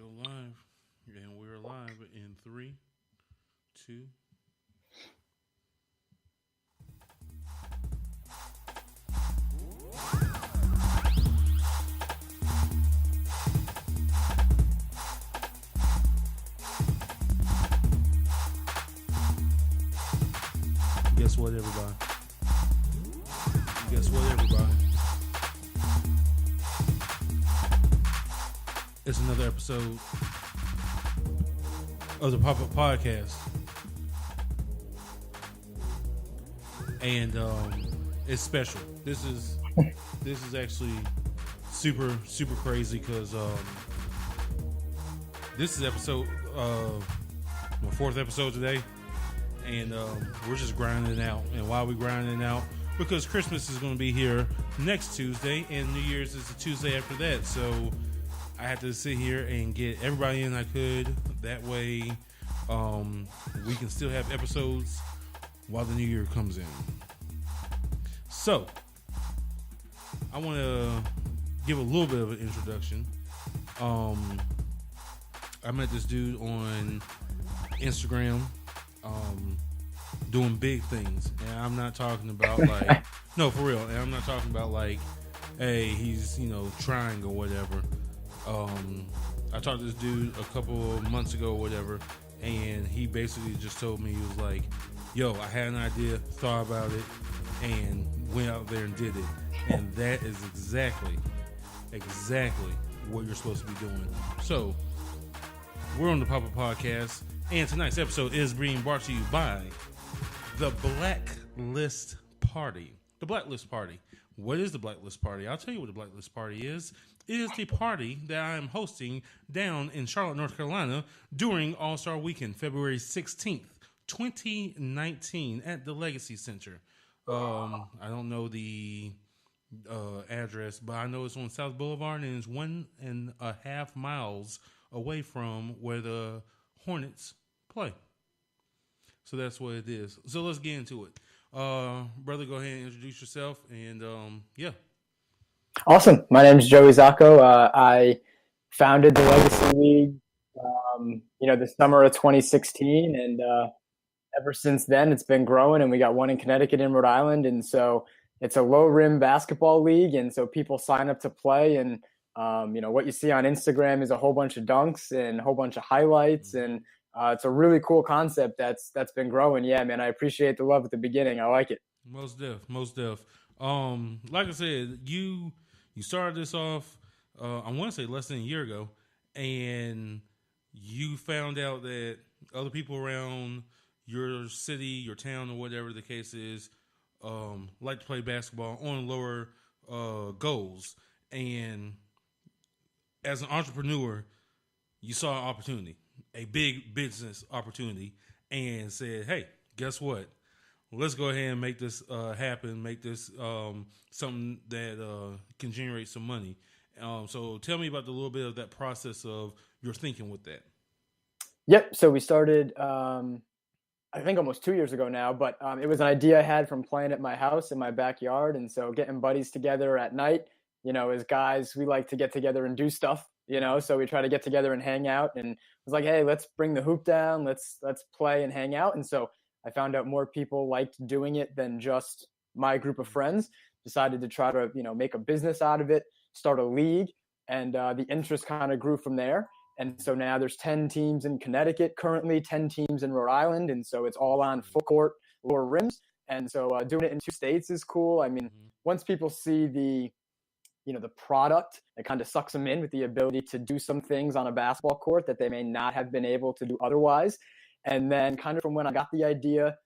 Go live. And we're live in three, two. Guess what, everybody? Guess what, everybody? It's another episode of the Pop Up Podcast. And it's special. This is actually super crazy because this is episode my fourth episode today, and we're just grinding it out. And why are we grinding it out? Because Christmas is going to be here next Tuesday, and New Year's is the Tuesday after that. So I had to sit here and get everybody in I could. That way, we can still have episodes while the new year comes in. So, I want to give a little bit of an introduction. I met this dude on Instagram, doing big things. And I'm not talking about like, no, for real. And I'm not talking about like, hey, he's, trying or whatever. I talked to this dude a couple of months ago or whatever, and he basically just told me, he was like, yo, I had an idea, thought about it, and went out there and did it. And that is exactly what you're supposed to be doing. So, we're on the Pop-Up Podcast, and tonight's episode is being brought to you by the Blacklist Party. The Blacklist Party. What is the Blacklist Party? I'll tell you what the Blacklist Party is. It is the party that I am hosting down in Charlotte, North Carolina during All-Star Weekend, February 16th, 2019 at the Legacy Center. I don't know the address, but I know it's on South Boulevard and it's 1.5 miles away from where the Hornets play. So that's what it is. So let's get into it. Brother, go ahead and introduce yourself, and yeah. Awesome. My name is Joey Zacco. I founded the Legacy League, the summer of 2016, and ever since then, it's been growing. And we got one in Connecticut and Rhode Island, and so it's a low rim basketball league, and so people sign up to play. And what you see on Instagram is a whole bunch of dunks and a whole bunch of highlights, and it's a really cool concept that's been growing. Yeah, man, I appreciate the love at the beginning. I like it. Most def. Like I said, you started this off, I want to say less than a year ago, and you found out that other people around your city, your town, or whatever the case is, like to play basketball on lower goals. And as an entrepreneur, you saw an opportunity, a big business opportunity, and said, hey, guess what? Let's go ahead and make this happen, make this something that can generate some money. So tell me about a little bit of that process of your thinking with that. Yep. So we started, I think almost 2 years ago now, but it was an idea I had from playing at my house in my backyard. And so getting buddies together at night, as guys, we like to get together and do stuff, so we try to get together and hang out, and it was like, hey, let's bring the hoop down. Let's play and hang out. And so I found out more people liked doing it than just my group of friends. Decided to try to, make a business out of it, start a league, and the interest kind of grew from there. And so now there's 10 teams in Connecticut currently, 10 teams in Rhode Island, and so it's all on full court, lower rims. And so doing it in 2 states is cool. I mean, once people see the product, it kind of sucks them in with the ability to do some things on a basketball court that they may not have been able to do otherwise. And then kind of from when I got the idea,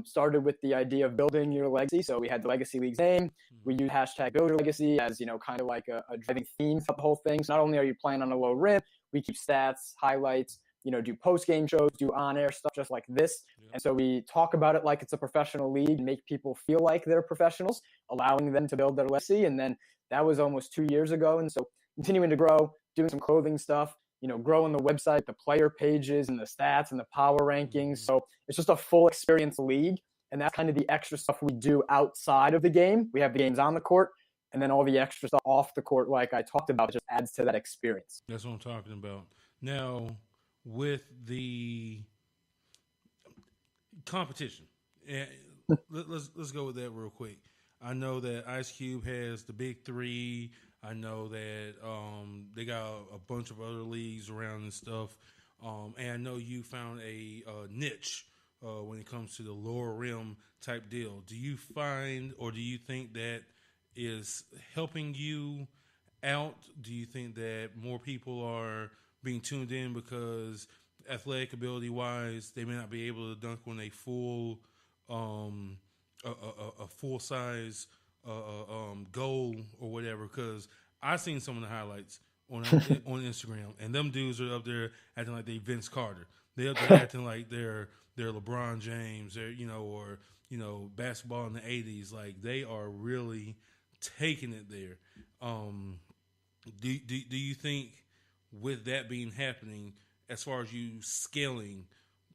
started with the idea of building your legacy. So we had the Legacy League's name. We use hashtag Build Your Legacy as, kind of like a driving theme for the whole thing. So not only are you playing on a low rim, we keep stats, highlights, do post-game shows, do on-air stuff just like this. Yeah. And so we talk about it like it's a professional league, make people feel like they're professionals, allowing them to build their legacy. And then that was almost 2 years ago. And so continuing to grow, doing some clothing stuff, growing the website, the player pages and the stats and the power rankings. So it's just a full experience league. And that's kind of the extra stuff we do outside of the game. We have the games on the court, and then all the extra stuff off the court, like I talked about, just adds to that experience. That's what I'm talking about. Now, with the competition, and let's go with that real quick. I know that Ice Cube has the Big Three. I know that they got a bunch of other leagues around and stuff. And I know you found a niche when it comes to the lower rim type deal. Do you find, or do you think that is helping you out? Do you think that more people are being tuned in because athletic ability wise, they may not be able to dunk on a full, a full size goal or whatever? Because I seen some of the highlights on on Instagram, and them dudes are up there acting like they Vince Carter. They up there acting like they're LeBron James, or basketball in the '80s. Like they are really taking it there. Do you think with that being happening, as far as you scaling,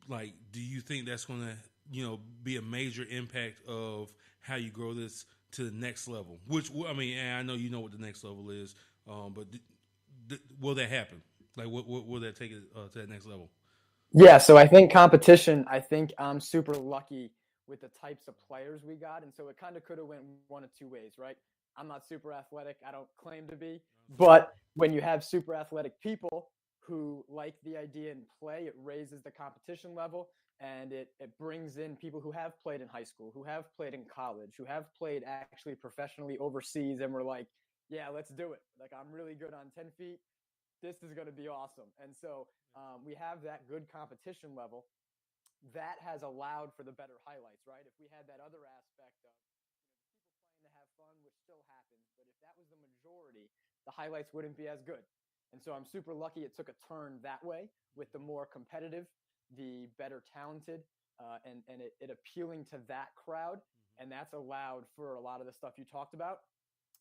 like do you think that's going to be a major impact of how you grow this to the next level? Which I mean, and I know you know what the next level is, but will that happen? Like, will that take it to that next level? Yeah, so I think competition, I think I'm super lucky with the types of players we got. And so it kind of could have went one of two ways, right? I'm not super athletic. I don't claim to be. But when you have super athletic people who like the idea and play, it raises the competition level, and it brings in people who have played in high school, who have played in college, who have played actually professionally overseas, and we're like, yeah, let's do it. Like, I'm really good on 10 feet. This is going to be awesome. And so we have that good competition level. That has allowed for the better highlights, right? If we had that other aspect of people playing to have fun, which still happens, but if that was the majority, the highlights wouldn't be as good. And so I'm super lucky it took a turn that way with the more competitive, the better talented, and it appealing to that crowd. And that's allowed for a lot of the stuff you talked about.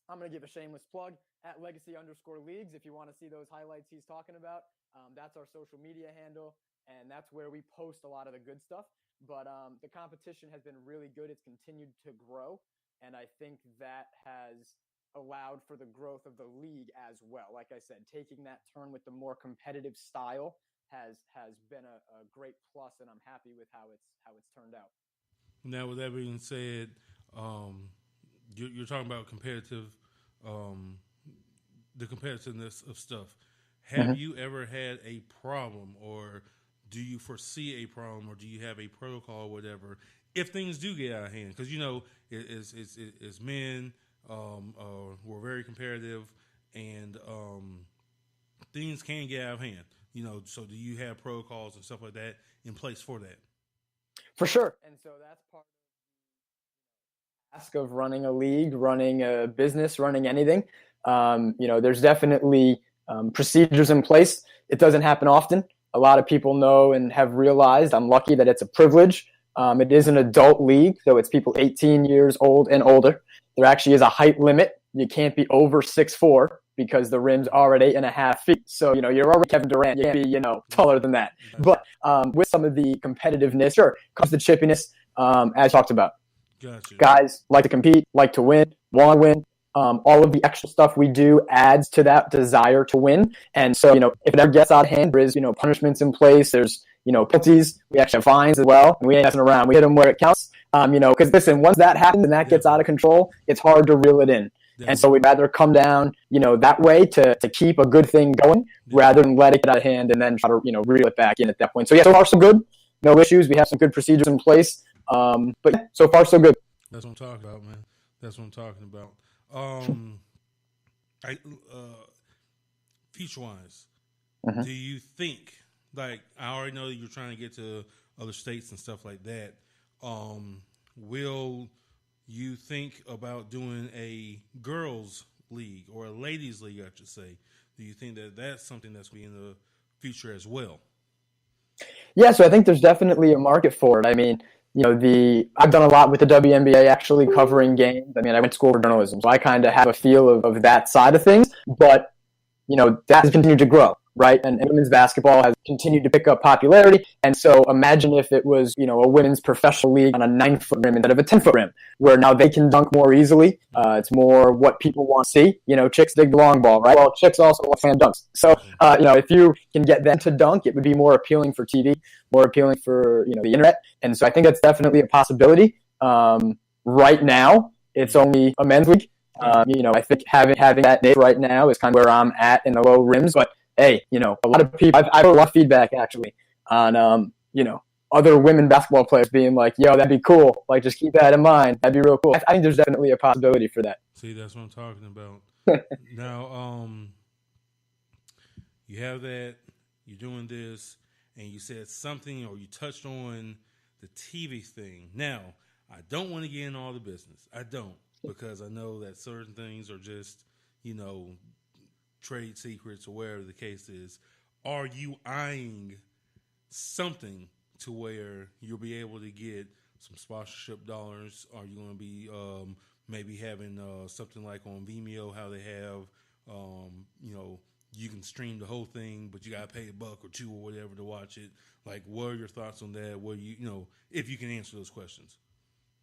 I'm going to give a shameless plug at legacy_leagues. If you want to see those highlights he's talking about, that's our social media handle. And that's where we post a lot of the good stuff. But the competition has been really good. It's continued to grow. And I think that has allowed for the growth of the league as well. Like I said, taking that turn with the more competitive style has been a great plus, and I'm happy with how it's turned out. Now, with that being said, you're talking about competitive, the competitiveness of stuff. Have you ever had a problem, or do you foresee a problem, or do you have a protocol or whatever if things do get out of hand? Because it's men, we're very competitive, and things can get out of hand. So do you have protocols and stuff like that in place for that? For sure. And so that's part of the task of running a league, running a business, running anything. There's definitely procedures in place. It doesn't happen often. A lot of people know and have realized, I'm lucky that it's a privilege. It is an adult league, so it's people 18 years old and older. There actually is a height limit. You can't be over 6'4", because the rims are at 8.5 feet. So, you're already Kevin Durant. You can't be, taller than that. But with some of the competitiveness, sure, comes the chippiness, as talked about. Gotcha. Guys like to compete, like to win, want to win. All of the extra stuff we do adds to that desire to win. And so, if it ever gets out of hand, there is, punishments in place. There's, penalties. We actually have fines as well. And we ain't messing around. We hit them where it counts. Because listen, once that happens and that gets out of control, it's hard to reel it in. Yeah. And so we'd rather come down, that way to keep a good thing going rather than let it get out of hand and then try to, reel it back in at that point. So yeah, so far so good. No issues. We have some good procedures in place. But yeah, so far so good. That's what I'm talking about, man. That's what I'm talking about. Future-wise, do you think, like, I already know that you're trying to get to other states and stuff like that. Will you think about doing a girls' league or a ladies' league, I should say? Do you think that that's something that's going to be in the future as well? Yeah, so I think there's definitely a market for it. I mean, I've done a lot with the WNBA, actually covering games. I mean, I went to school for journalism, so I kind of have a feel of that side of things. But, that has continued to grow. right? And women's basketball has continued to pick up popularity. And so imagine if it was, a women's professional league on a 9-foot rim instead of a 10-foot rim, where now they can dunk more easily. It's more what people want to see. Chicks dig the long ball, right? Well, chicks also want slam dunks. So, if you can get them to dunk, it would be more appealing for TV, more appealing for, the internet. And so I think that's definitely a possibility. Right now, it's only a men's league. I think having that niche right now is kind of where I'm at in the low rims. But hey, a lot of people, I've heard a lot of feedback actually on, other women basketball players being like, yo, that'd be cool. Like, just keep that in mind. That'd be real cool. I think there's definitely a possibility for that. See, that's what I'm talking about. Now, you have that, you're doing this, and you said something or you touched on the TV thing. Now, I don't want to get in all the business. I don't, because I know that certain things are just, trade secrets or whatever the case is. Are you eyeing something to where you'll be able to get some sponsorship dollars? Are you going to be maybe having something like on Vimeo, how they have, you can stream the whole thing, but you got to pay $1 or $2 or whatever to watch it. Like, what are your thoughts on that? What if you can answer those questions?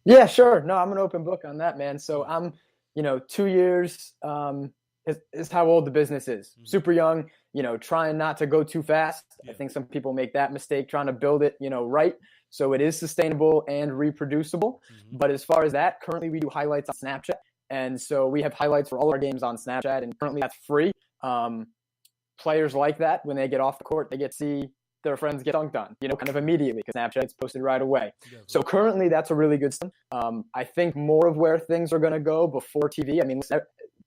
Yeah, sure. No, I'm an open book on that, man. So I'm, 2 years is how old the business is. Mm-hmm. Super young, trying not to go too fast. Yeah. I think some people make that mistake trying to build it, right. So it is sustainable and reproducible. Mm-hmm. But as far as that, currently we do highlights on Snapchat. And so we have highlights for all our games on Snapchat, and currently that's free. Players like that, when they get off the court, they get to see their friends get dunked on, kind of immediately, because Snapchat's posted right away. Yeah. So currently that's a really good system. I think more of where things are going to go before TV. I mean,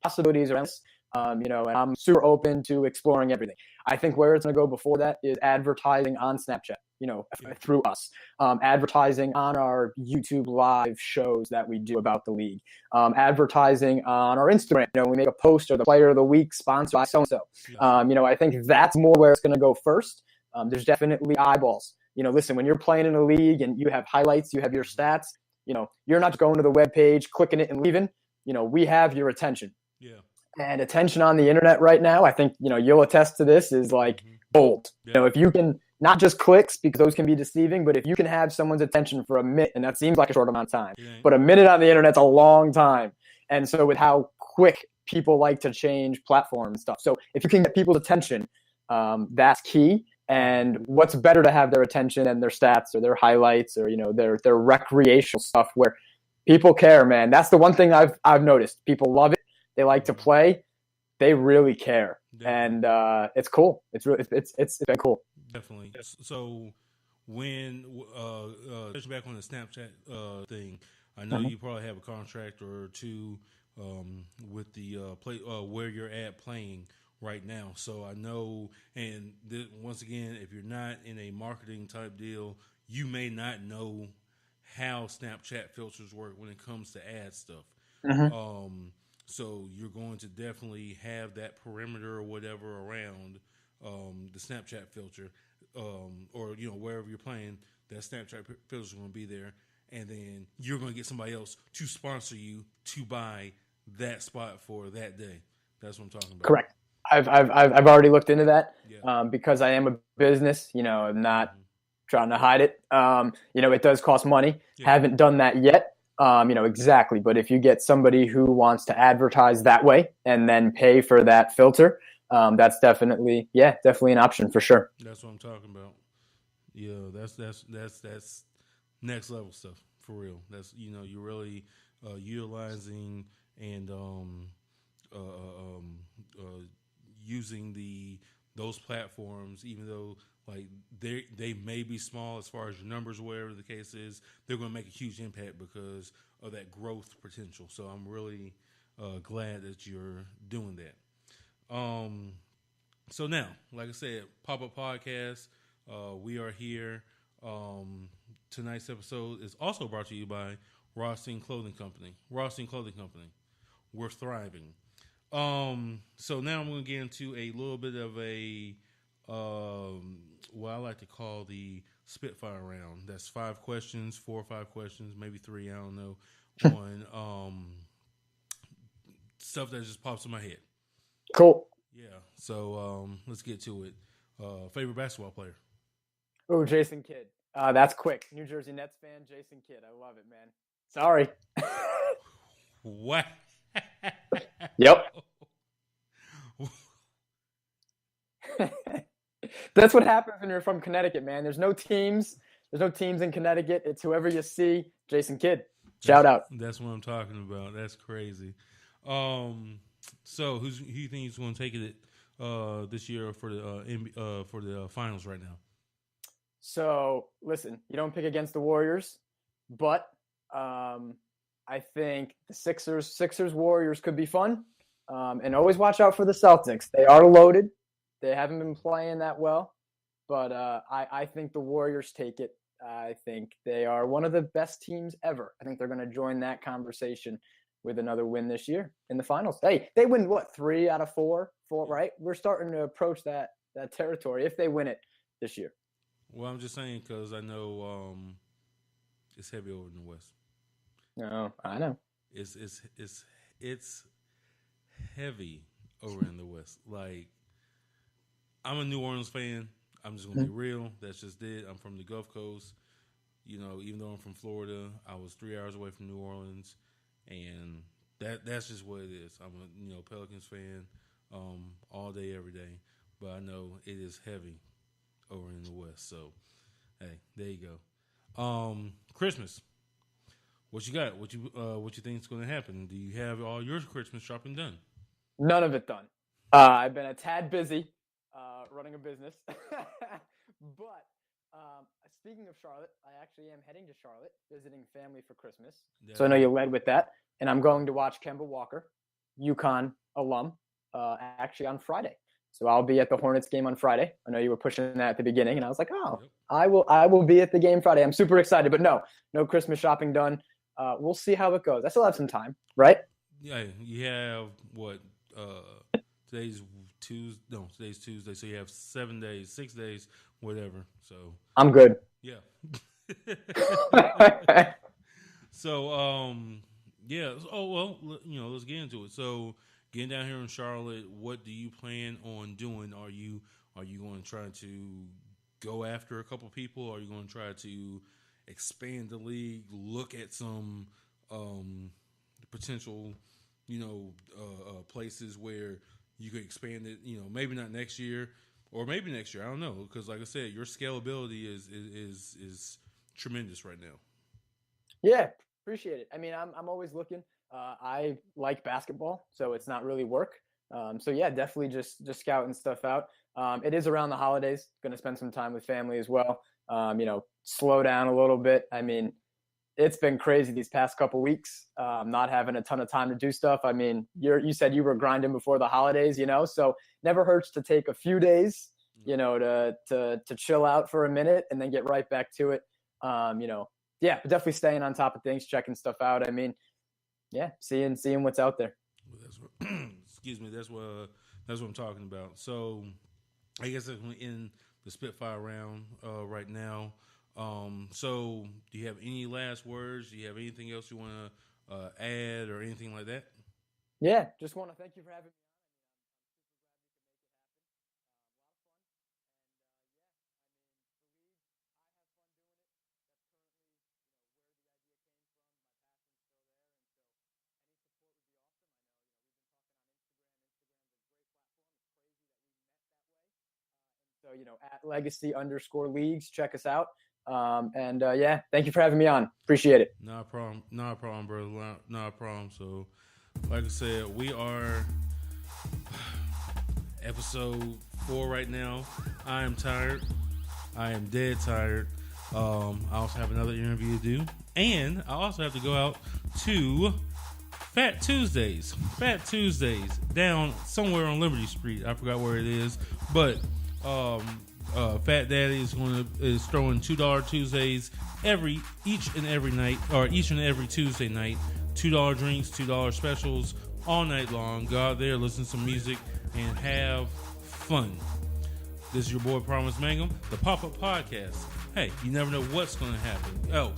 possibilities are endless, and I'm super open to exploring everything. I think where it's going to go before that is advertising on Snapchat, through us, advertising on our YouTube live shows that we do about the league, advertising on our Instagram. We make a post or the player of the week sponsored by so-and-so. Yeah. I think that's more where it's going to go first. There's definitely eyeballs. Listen, when you're playing in a league and you have highlights, you have your stats, you're not just going to the web page, clicking it and leaving. We have your attention. Yeah. And attention on the internet right now, I think, you'll attest to this, is like gold. Yeah. If you can, not just clicks, because those can be deceiving, but if you can have someone's attention for a minute, and that seems like a short amount of time, but a minute on the internet's a long time. And so with how quick people like to change platforms and stuff. So if you can get people's attention, that's key. And what's better to have their attention than their stats or their highlights or, their recreational stuff where people care, man. That's the one thing I've noticed. People love it. They like to play. They really care. Definitely. And it's cool. It's been cool. Definitely. So when touching back on the Snapchat thing, I know you probably have a contract or two with the play where you're at playing right now. So I know, and once again, if you're not in a marketing type deal, you may not know how Snapchat filters work when it comes to ad stuff. Mm-hmm. So you're going to definitely have that perimeter or whatever around the Snapchat filter, or wherever you're playing, that Snapchat filter is going to be there, and then you're going to get somebody else to sponsor you to buy that spot for that day. That's what I'm talking about. Correct. I've already looked into that, because I am a business. I'm not trying to hide it. It does cost money. Yeah. Haven't done that yet. Exactly. But if you get somebody who wants to advertise that way and then pay for that filter, that's definitely an option for sure. That's what I'm talking about. Yeah, that's next level stuff for real. That's you're really utilizing and using those platforms, even though like they may be small as far as your numbers or whatever the case is, they're going to make a huge impact because of that growth potential. So I'm really glad that you're doing that. So now, like I said, Pop-Up Podcast, we are here. Tonight's episode is also brought to you by Rothstein Clothing Company. Rothstein Clothing Company. We're thriving. So now I'm going to get into a little bit of a what I like to call the Spitfire round. That's 5 questions, 4 or 5 questions, maybe 3, I don't know, on stuff that just pops in my head. Cool. Yeah. So let's get to it. Favorite basketball player? Oh, Jason Kidd. That's quick. New Jersey Nets fan, Jason Kidd. I love it, man. Sorry. What? Yep. That's what happens when you're from Connecticut, man. There's no teams. There's no teams in Connecticut. It's whoever you see. Jason Kidd. Shout out. That's what I'm talking about. That's crazy. So who you think is going to take it this year for the finals right now? So listen, you don't pick against the Warriors, but I think the Sixers Warriors could be fun. And always watch out for the Celtics. They are loaded. They haven't been playing that well, but I think the Warriors take it. I think they are one of the best teams ever. I think they're going to join that conversation with another win this year in the finals. Hey, they win what, 3 out of 4, right? We're starting to approach that territory if they win it this year. Well, I'm just saying because I know it's heavy over in the West. No, I know. It's heavy over in the West. Like, I'm a New Orleans fan. I'm just gonna be real. That's just it. I'm from the Gulf Coast. You know, even though I'm from Florida, I was 3 hours away from New Orleans, and that's just what it is. I'm a Pelicans fan, all day, every day. But I know it is heavy over in the West. So, hey, there you go. Christmas. What you got? What you think is going to happen? Do you have all your Christmas shopping done? None of it done. I've been a tad busy running a business. But speaking of Charlotte, I actually am heading to Charlotte, visiting family for Christmas. So I know you led with that. And I'm going to watch Kemba Walker, UConn alum, actually on Friday. So I'll be at the Hornets game on Friday. I know you were pushing that at the beginning, and I was like, oh, yep. I will be at the game Friday. I'm super excited, but no Christmas shopping done. We'll see how it goes. I still have some time, right? Yeah, you have what? Today's Tuesday, so you have 7 days, 6 days, whatever. So I'm good. Yeah. So yeah. Oh well, let's get into it. So getting down here in Charlotte, what do you plan on doing? Are you going to try to go after a couple people? Are you going to try to expand the league? Look at some potential, places where you could expand it. Maybe not next year, or maybe next year. I don't know, because like I said, your scalability is tremendous right now. Yeah, appreciate it. I mean, I'm always looking. I like basketball, so it's not really work. So yeah, definitely just scouting stuff out. It is around the holidays. Going to spend some time with family as well. Slow down a little bit. I mean, it's been crazy these past couple weeks. Not having a ton of time to do stuff. I mean, you said you were grinding before the holidays, so never hurts to take a few days, to chill out for a minute and then get right back to it. Yeah, but definitely staying on top of things, checking stuff out. I mean, yeah, seeing what's out there. Well, that's what, excuse me. That's what I'm talking about. So, I guess we're in the Spitfire round right now. So, do you have any last words? Do you have anything else you want to add or anything like that? Yeah, just want to thank you for having me. So, at Legacy_Leagues, check us out. Yeah, thank you for having me on. Appreciate it. No problem, brother. No problem. So, like I said, we are episode 4 right now. I am tired. I am dead tired. I also have another interview to do. And I also have to go out to Fat Tuesdays. Fat Tuesdays down somewhere on Liberty Street. I forgot where it is. But Fat Daddy is throwing $2 Tuesdays each and every Tuesday night. $2 drinks, $2 specials all night long. Go out there, listen to some music, and have fun. This is your boy Promise Mangum, the Pop-Up Podcast. Hey, you never know what's going to happen. Oh,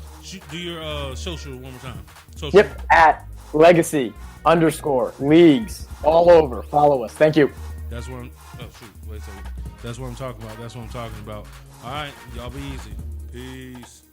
do your social one more time. Social. Yep, at Legacy_Leagues all over. Follow us. Thank you. That's what I'm. Oh shoot! Wait a second. That's what I'm talking about. That's what I'm talking about. All right, y'all be easy. Peace.